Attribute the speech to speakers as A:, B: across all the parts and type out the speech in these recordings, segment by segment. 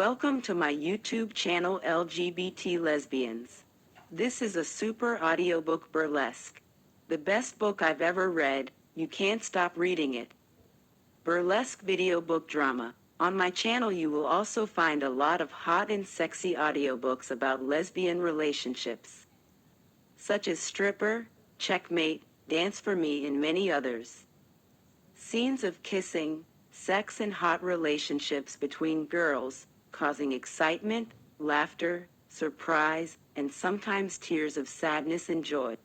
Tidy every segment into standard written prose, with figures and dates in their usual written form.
A: Welcome to my YouTube channel LGBT Lesbians. This is a super audiobook burlesque. The best book I've ever read, you can't stop reading it. Burlesque video book drama. On my channel you will also find a lot of hot and sexy audiobooks about lesbian relationships, such as Stripper, Checkmate, Dance for Me and many others. Scenes of kissing, sex and hot relationships between girls, causing excitement, laughter, surprise, and sometimes tears of sadness and joy.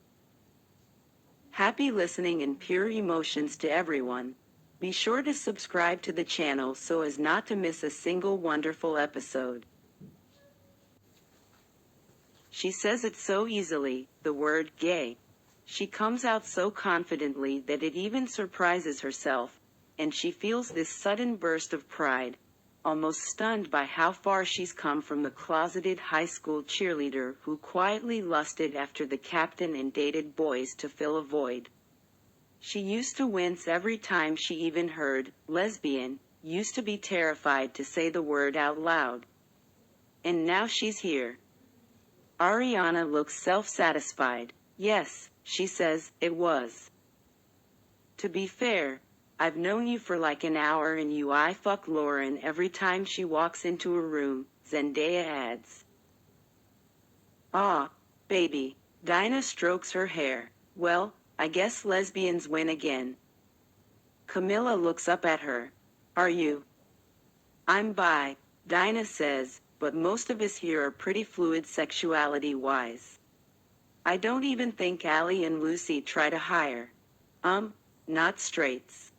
A: Happy listening and pure emotions to everyone. Be sure to subscribe to the channel so as not to miss a single wonderful episode. She says it so easily, the word gay. She comes out so confidently that it even surprises herself, and she feels this sudden burst of pride, almost stunned by how far she's come from the closeted high school cheerleader who quietly lusted after the captain and dated boys to fill a void. She used to wince every time she even heard lesbian, used to be terrified to say the word out loud. And now she's here. Ariana looks self-satisfied. Yes, she says, it was. To be fair, I've known you for like an hour and I fuck Lauren every time she walks into a room, Zendaya adds. Ah, baby. Dinah strokes her hair. Well, I guess lesbians win again. Camilla looks up at her. Are you? I'm bi, Dinah says, but most of us here are pretty fluid sexuality-wise. I don't even think Allie and Lucy try to hire. Not straights.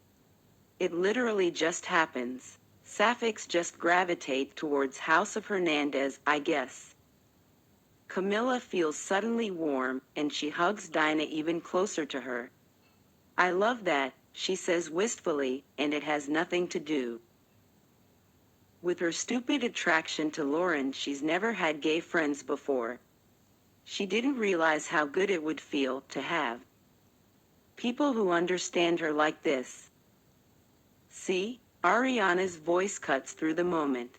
A: It literally just happens. Sapphics just gravitate towards House of Hernandez, I guess. Camilla feels suddenly warm, and she hugs Dinah even closer to her. I love that, she says wistfully, and it has nothing to do with her stupid attraction to Lauren. She's never had gay friends before. She didn't realize how good it would feel to have people who understand her like this. See? Ariana's voice cuts through the moment.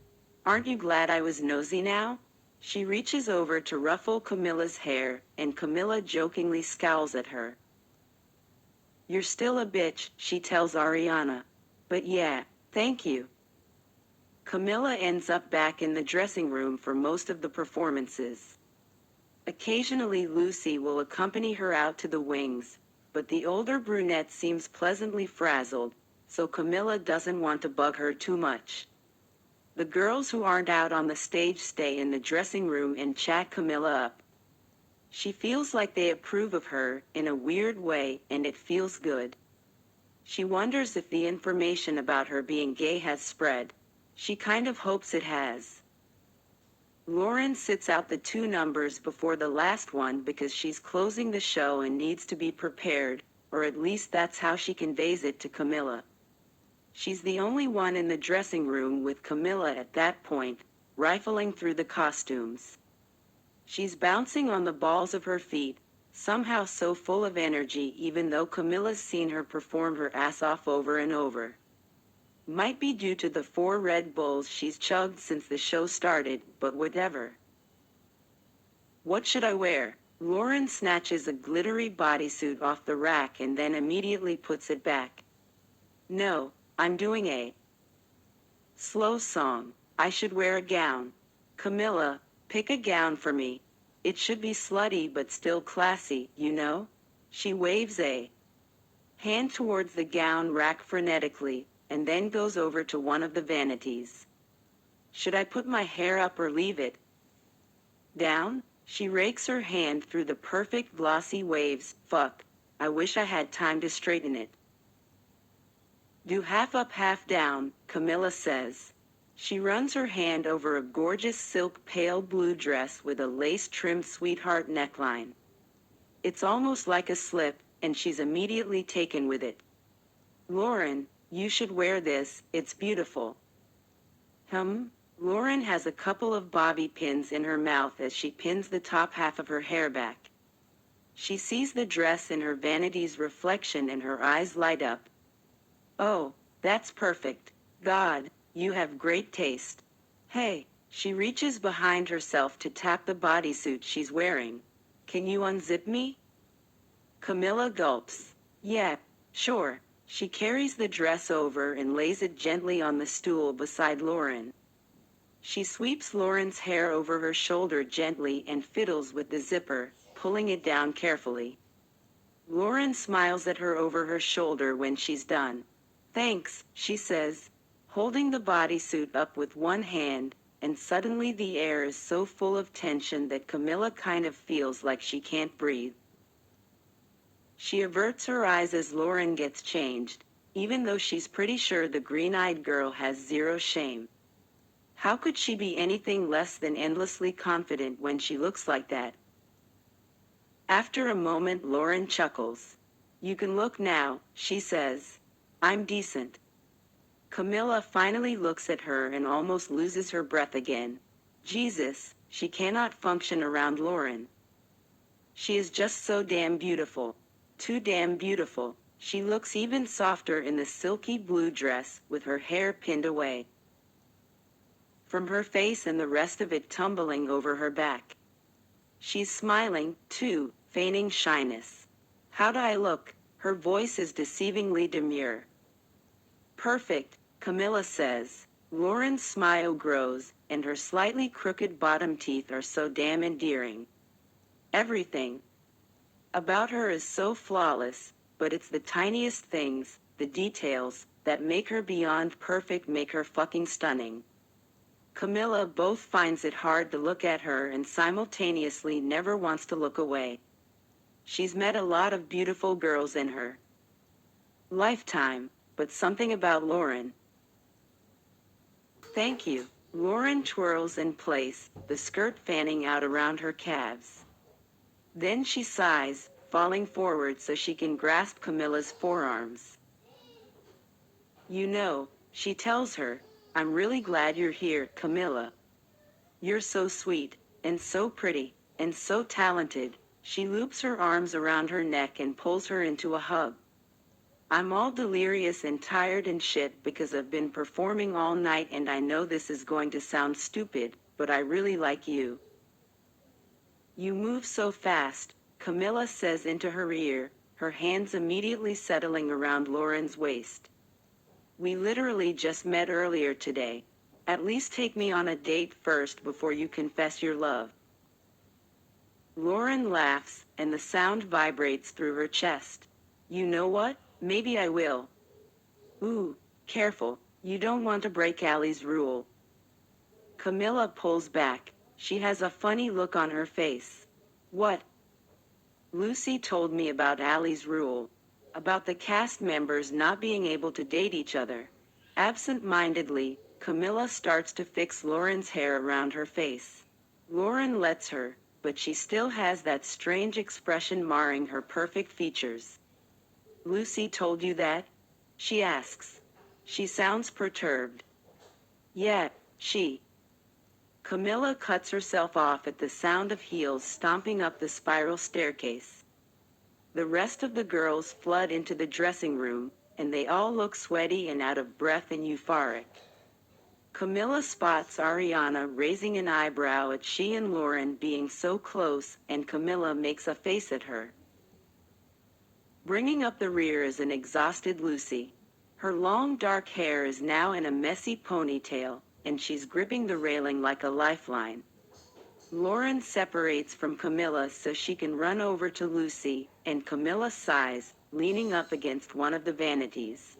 A: Aren't you glad I was nosy now? She reaches over to ruffle Camilla's hair, and Camilla jokingly scowls at her. You're still a bitch, she tells Ariana. But yeah, thank you. Camilla ends up back in the dressing room for most of the performances. Occasionally Lucy will accompany her out to the wings, but the older brunette seems pleasantly frazzled, so Camilla doesn't want to bug her too much. The girls who aren't out on the stage stay in the dressing room and chat Camilla up. She feels like they approve of her, in a weird way, and it feels good. She wonders if the information about her being gay has spread. She kind of hopes it has. Lauren sits out the 2 numbers before the last one because she's closing the show and needs to be prepared, or at least that's how she conveys it to Camilla. She's the only one in the dressing room with Camilla at that point, rifling through the costumes. She's bouncing on the balls of her feet, somehow so full of energy even though Camilla's seen her perform her ass off over and over. Might be due to the 4 Red Bulls she's chugged since the show started, but whatever. What should I wear? Lauren snatches a glittery bodysuit off the rack and then immediately puts it back. No, I'm doing a slow song. I should wear a gown. Camilla, pick a gown for me. It should be slutty but still classy, you know? She waves a hand towards the gown rack frenetically, and then goes over to one of the vanities. Should I put my hair up or leave it down? She rakes her hand through the perfect glossy waves. Fuck, I wish I had time to straighten it. Do half up half down, Camilla says. She runs her hand over a gorgeous silk pale blue dress with a lace-trimmed sweetheart neckline. It's almost like a slip, and she's immediately taken with it. Lauren, you should wear this, it's beautiful. Lauren has a couple of bobby pins in her mouth as she pins the top half of her hair back. She sees the dress in her vanity's reflection and her eyes light up. Oh, that's perfect. God, you have great taste. Hey, She reaches behind herself to tap the bodysuit she's wearing. Can you unzip me? Camilla gulps. Yeah, sure. She carries the dress over and lays it gently on the stool beside Lauren. She sweeps Lauren's hair over her shoulder gently and fiddles with the zipper, pulling it down carefully. Lauren smiles at her over her shoulder when she's done. Thanks, she says, holding the bodysuit up with one hand, and suddenly the air is so full of tension that Camilla kind of feels like she can't breathe. She averts her eyes as Lauren gets changed, even though she's pretty sure the green-eyed girl has zero shame. How could she be anything less than endlessly confident when she looks like that? After a moment, Lauren chuckles. You can look now, she says. I'm decent. Camilla finally looks at her and almost loses her breath again. Jesus, she cannot function around Lauren. She is just so damn beautiful. Too damn beautiful. She looks even softer in the silky blue dress, with her hair pinned away from her face and the rest of it tumbling over her back. She's smiling, too, feigning shyness. How'd I look? Her voice is deceivingly demure. Perfect, Camilla says. Lauren's smile grows, and her slightly crooked bottom teeth are so damn endearing. Everything about her is so flawless, but it's the tiniest things, the details, that make her beyond perfect, make her fucking stunning. Camilla both finds it hard to look at her and simultaneously never wants to look away. She's met a lot of beautiful girls in her lifetime, but something about Lauren. Thank you. Lauren twirls in place, the skirt fanning out around her calves. Then she sighs, falling forward so she can grasp Camilla's forearms. You know, she tells her, I'm really glad you're here, Camilla. You're so sweet, and so pretty, and so talented. She loops her arms around her neck and pulls her into a hug. I'm all delirious and tired and shit because I've been performing all night, and I know this is going to sound stupid, but I really like you. You move so fast, Camilla says into her ear, her hands immediately settling around Lauren's waist. We literally just met earlier today. At least take me on a date first before you confess your love. Lauren laughs, and the sound vibrates through her chest. You know what? Maybe I will. Ooh, careful, you don't want to break Allie's rule. Camilla pulls back. She has a funny look on her face. What? Lucy told me about Allie's rule. About the cast members not being able to date each other. Absent-mindedly, Camilla starts to fix Lauren's hair around her face. Lauren lets her, but she still has that strange expression marring her perfect features. Lucy told you that? She asks. She sounds perturbed. Yeah, she. Camilla cuts herself off at the sound of heels stomping up the spiral staircase. The rest of the girls flood into the dressing room, and they all look sweaty and out of breath and euphoric. Camilla spots Ariana raising an eyebrow at she and Lauren being so close, and Camilla makes a face at her. Bringing up the rear is an exhausted Lucy. Her long dark hair is now in a messy ponytail, and she's gripping the railing like a lifeline. Lauren separates from Camilla so she can run over to Lucy, and Camilla sighs, leaning up against one of the vanities.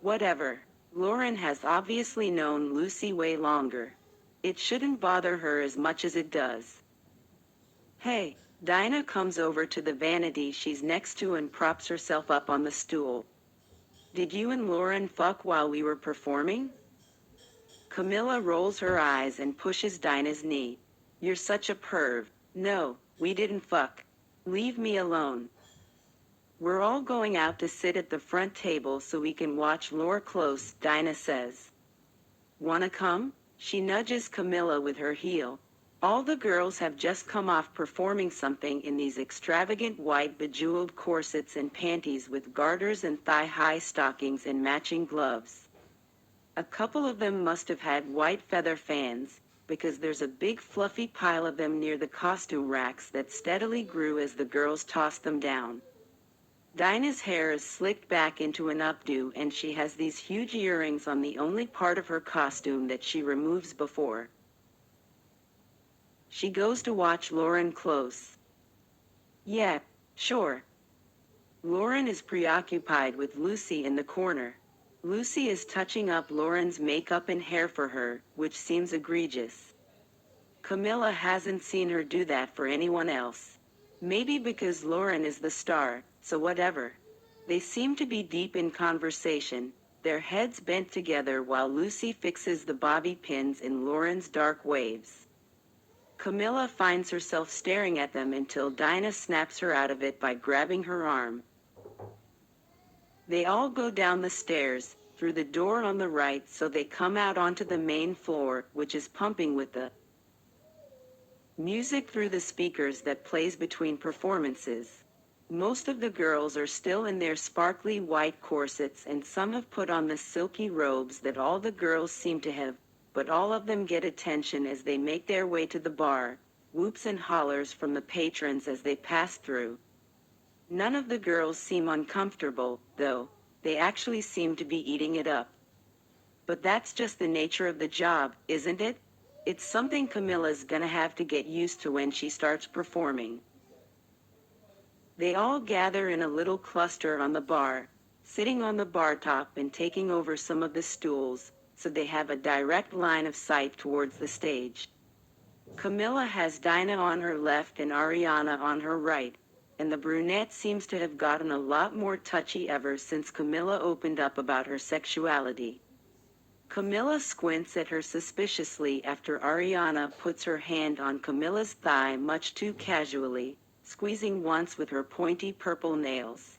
A: Whatever. Lauren has obviously known Lucy way longer. It shouldn't bother her as much as it does. Hey, Dinah comes over to the vanity she's next to and props herself up on the stool. Did you and Lauren fuck while we were performing? Camilla rolls her eyes and pushes Dinah's knee. You're such a perv. No, we didn't fuck. Leave me alone. We're all going out to sit at the front table so we can watch Laura close, Dinah says. Wanna come? She nudges Camilla with her heel. All the girls have just come off performing something in these extravagant white bejeweled corsets and panties with garters and thigh-high stockings and matching gloves. A couple of them must have had white feather fans, because there's a big fluffy pile of them near the costume racks that steadily grew as the girls tossed them down. Dinah's hair is slicked back into an updo and she has these huge earrings on the only part of her costume that she removes before she goes to watch Lauren close. Yeah, sure. Lauren is preoccupied with Lucy in the corner. Lucy is touching up Lauren's makeup and hair for her, which seems egregious. Camilla hasn't seen her do that for anyone else. Maybe because Lauren is the star, so whatever. They seem to be deep in conversation, their heads bent together while Lucy fixes the bobby pins in Lauren's dark waves. Camilla finds herself staring at them until Dinah snaps her out of it by grabbing her arm. They all go down the stairs, through the door on the right, so they come out onto the main floor, which is pumping with the music through the speakers that plays between performances. Most of the girls are still in their sparkly white corsets and some have put on the silky robes that all the girls seem to have, but all of them get attention as they make their way to the bar, whoops and hollers from the patrons as they pass through. None of the girls seem uncomfortable, though. They actually seem to be eating it up. But that's just the nature of the job, isn't it? It's something Camilla's gonna have to get used to when she starts performing. They all gather in a little cluster on the bar, sitting on the bar top and taking over some of the stools, so they have a direct line of sight towards the stage. Camilla has Dinah on her left and Ariana on her right, and the brunette seems to have gotten a lot more touchy ever since Camilla opened up about her sexuality. Camilla squints at her suspiciously after Ariana puts her hand on Camilla's thigh much too casually, squeezing once with her pointy purple nails.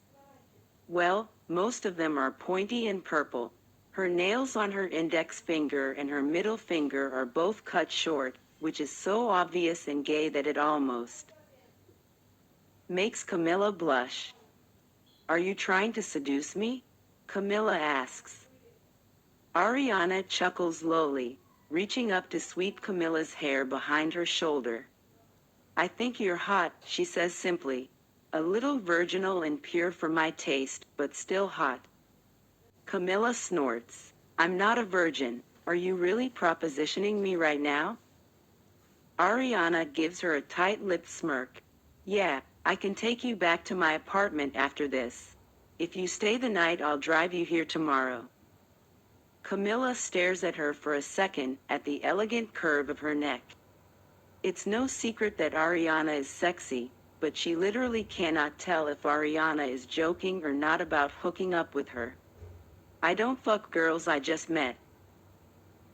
A: Well, most of them are pointy and purple. Her nails on her index finger and her middle finger are both cut short, which is so obvious and gay that it almost makes Camilla blush. Are you trying to seduce me? Camilla asks. Ariana chuckles lowly, reaching up to sweep Camilla's hair behind her shoulder. I think you're hot, she says simply. A little virginal and pure for my taste, but still hot. Camilla snorts. I'm not a virgin. Are you really propositioning me right now? Ariana gives her a tight-lipped smirk. Yeah, I can take you back to my apartment after this. If you stay the night, I'll drive you here tomorrow. Camilla stares at her for a second, at the elegant curve of her neck. It's no secret that Ariana is sexy, but she literally cannot tell if Ariana is joking or not about hooking up with her. I don't fuck girls I just met.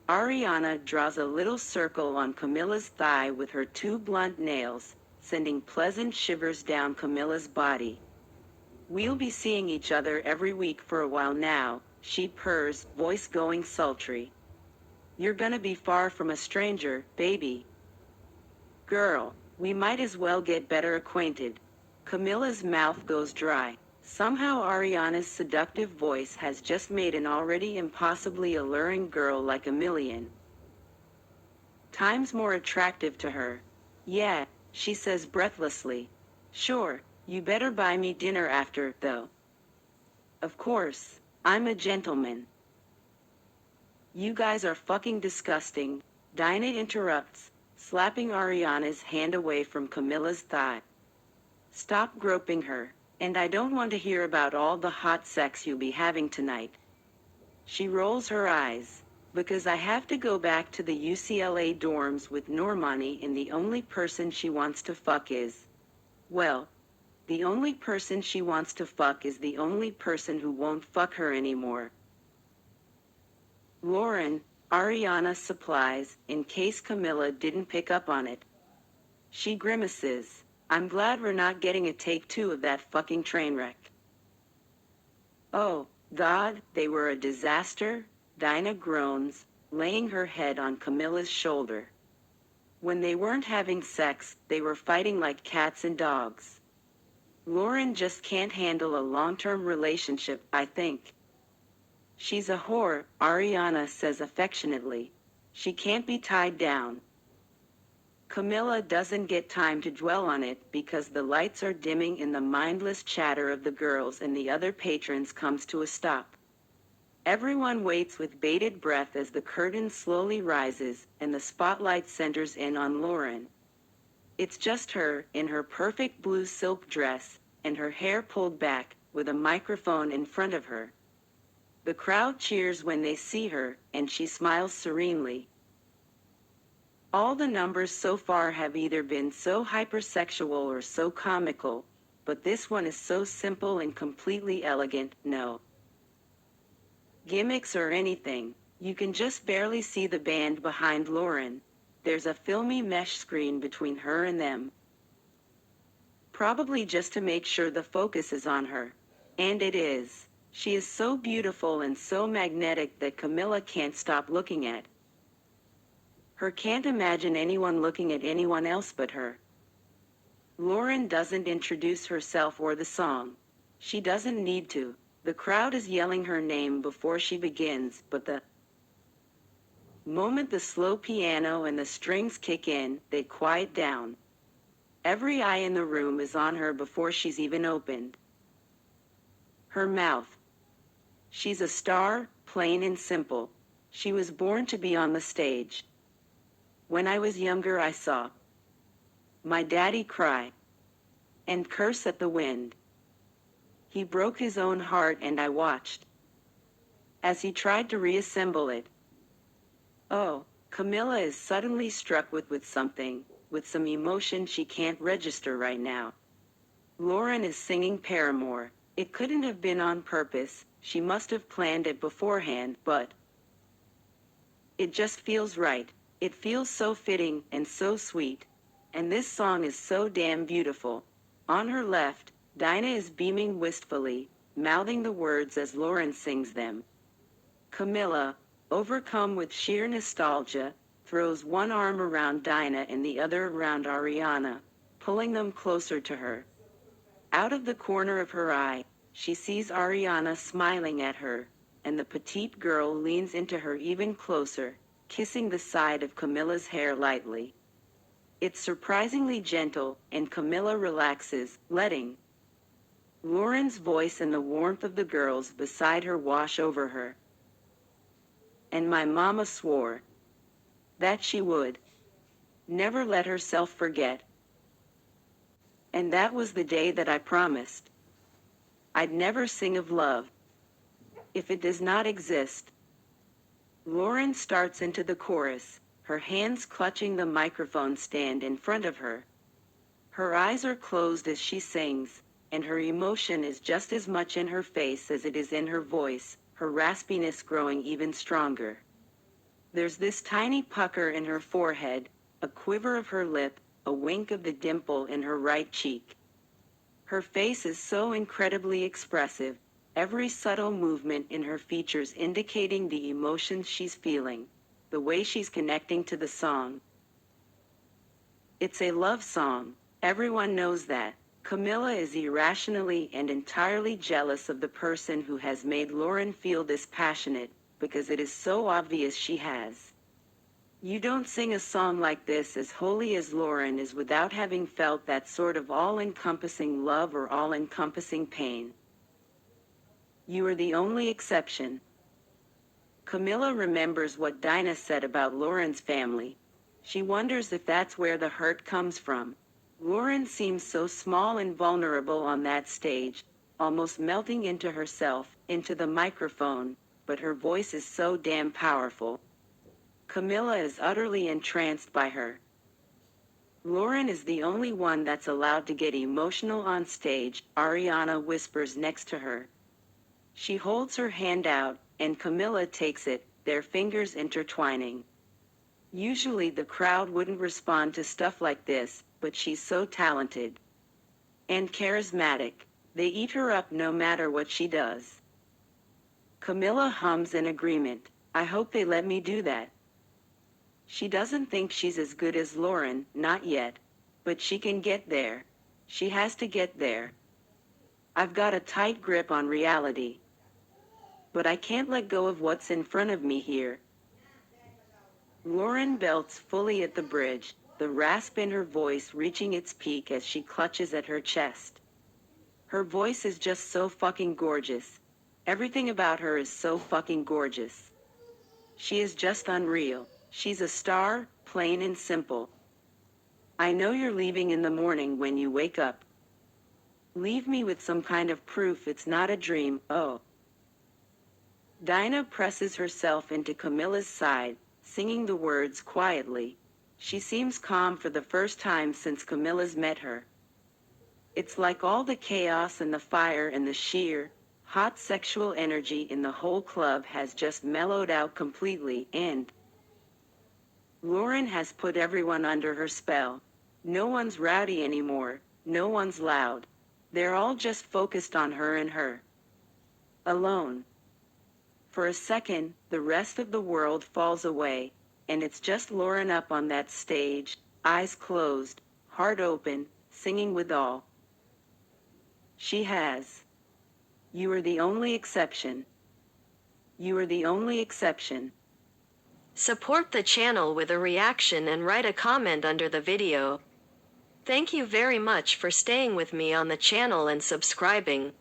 A: Ariana draws a little circle on Camilla's thigh with her two blunt nails, sending pleasant shivers down Camilla's body. We'll be seeing each other every week for a while now, she purrs, voice going sultry. You're gonna be far from a stranger, baby. Girl, we might as well get better acquainted. Camilla's mouth goes dry. Somehow Ariana's seductive voice has just made an already impossibly alluring girl like a million times more attractive to her. Yeah, she says breathlessly. Sure, you better buy me dinner after, though. Of course, I'm a gentleman. You guys are fucking disgusting, Dinah interrupts, slapping Ariana's hand away from Camilla's thigh. Stop groping her, and I don't want to hear about all the hot sex you'll be having tonight. She rolls her eyes. Because I have to go back to the UCLA dorms with Normani and the only person she wants to fuck is, well, the only person she wants to fuck is the only person who won't fuck her anymore. Lauren, Ariana supplies, in case Camilla didn't pick up on it. She grimaces. I'm glad we're not getting a take two of that fucking train wreck. Oh, God, they were a disaster, Dinah groans, laying her head on Camilla's shoulder. When they weren't having sex, they were fighting like cats and dogs. Lauren just can't handle a long-term relationship, I think. She's a whore, Ariana says affectionately. She can't be tied down, Camilla doesn't get time to dwell on it because the lights are dimming and the mindless chatter of the girls and the other patrons comes to a stop. Everyone waits with bated breath as the curtain slowly rises and the spotlight centers in on Lauren. It's just her, in her perfect blue silk dress, and her hair pulled back, with a microphone in front of her. The crowd cheers when they see her, and she smiles serenely. All the numbers so far have either been so hypersexual or so comical, but this one is so simple and completely elegant. No gimmicks or anything. You can just barely see the band behind Lauren. There's a filmy mesh screen between her and them. Probably just to make sure the focus is on her. And it is. She is so beautiful and so magnetic that Camilla can't stop looking at her. Can't imagine anyone looking at anyone else but her. Lauren doesn't introduce herself or the song. She doesn't need to. The crowd is yelling her name before she begins, but the moment the slow piano and the strings kick in, they quiet down. Every eye in the room is on her before she's even opened her mouth. She's a star, plain and simple. She was born to be on the stage. When I was younger, I saw my daddy cry and curse at the wind. He broke his own heart and I watched as he tried to reassemble it. Oh, Camilla is suddenly struck with something, with some emotion she can't register right now. Lauren is singing Paramore. It couldn't have been on purpose, she must have planned it beforehand, but it just feels right. It feels so fitting and so sweet. And this song is so damn beautiful. On her left, Dinah is beaming wistfully, mouthing the words as Lauren sings them. Camilla, overcome with sheer nostalgia, throws one arm around Dinah and the other around Ariana, pulling them closer to her. Out of the corner of her eye, she sees Ariana smiling at her, and the petite girl leans into her even closer, kissing the side of Camilla's hair lightly. It's surprisingly gentle, and Camilla relaxes, letting Lauren's voice and the warmth of the girls beside her wash over her. And my mama swore that she would never let herself forget. And that was the day that I promised I'd never sing of love if it does not exist. Lauren starts into the chorus, her hands clutching the microphone stand in front of her. Her eyes are closed as she sings, and her emotion is just as much in her face as it is in her voice, her raspiness growing even stronger. There's this tiny pucker in her forehead, a quiver of her lip, a wink of the dimple in her right cheek. Her face is so incredibly expressive, every subtle movement in her features indicating the emotions she's feeling, the way she's connecting to the song. It's a love song. Everyone knows that. Camilla is irrationally and entirely jealous of the person who has made Lauren feel this passionate, because it is so obvious she has. You don't sing a song like this as wholly as Lauren is without having felt that sort of all-encompassing love or all-encompassing pain. You are the only exception. Camilla remembers what Dinah said about Lauren's family. She wonders if that's where the hurt comes from. Lauren seems so small and vulnerable on that stage, almost melting into herself, into the microphone, but her voice is so damn powerful. Camilla is utterly entranced by her. Lauren is the only one that's allowed to get emotional on stage, Ariana whispers next to her. She holds her hand out, and Camilla takes it, their fingers intertwining. Usually the crowd wouldn't respond to stuff like this, but she's so talented and charismatic. They eat her up no matter what she does. Camilla hums in agreement. I hope they let me do that. She doesn't think she's as good as Lauren, not yet. But she can get there. She has to get there. I've got a tight grip on reality. But I can't let go of what's in front of me here. Lauren belts fully at the bridge, the rasp in her voice reaching its peak as she clutches at her chest. Her voice is just so fucking gorgeous. Everything about her is so fucking gorgeous. She is just unreal. She's a star, plain and simple. I know you're leaving in the morning when you wake up. Leave me with some kind of proof it's not a dream, oh. Dinah presses herself into Camilla's side, singing the words quietly. She seems calm for the first time since Camilla's met her. It's like all the chaos and the fire and the sheer, hot sexual energy in the whole club has just mellowed out completely, and Lauren has put everyone under her spell. No one's rowdy anymore, no one's loud. They're all just focused on her and her. Alone. For a second, the rest of the world falls away, and it's just Lauren up on that stage, eyes closed, heart open, singing with all she has. You are the only exception. You are the only exception.
B: Support the channel with a reaction and write a comment under the video. Thank you very much for staying with me on the channel and subscribing.